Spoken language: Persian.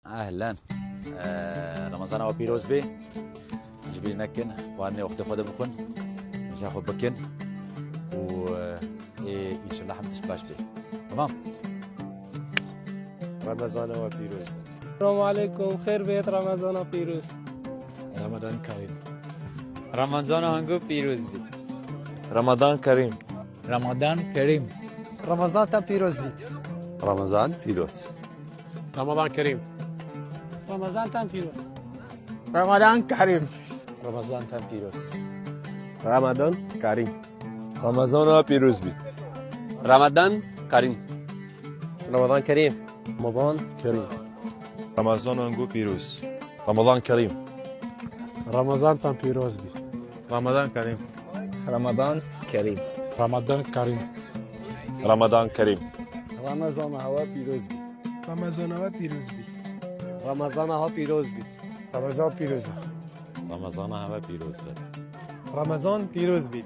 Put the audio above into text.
اهلا. رمضان او پیروز بی جبري نكن خواني وقت خود بخون مش هاخد بكن و ان شاء الله حمدش باش بي تمام. رمضان و پیروز بید. السلام علیکم، خیر بیت رمضان و پیروز. رمضان کریم. رمضان هنگو پیروز بید. رمضان کریم. رمضان کریم. رمضان تم پیروز بید. رمضان پیروز. رمضان کریم. رمضان تام پیروز. رمضان کریم. رمضان تام پیروز. رمضان کریم. رمضان پیروز بید. رمضان کریم. رمضان کریم. رمضان کریم. رمضان هنگو پیروز. رمضان کریم. رمضان تم پیروز بید. رمضان کریم. رمضان کریم. رمضان کریم. رمضان کریم. رمضان هوا پیروز بید. رمضان و پیروز بید. رمضان ها پیروز بید. رمضان پیروز. رمضان همه پیروز بید. رمضان پیروز بید.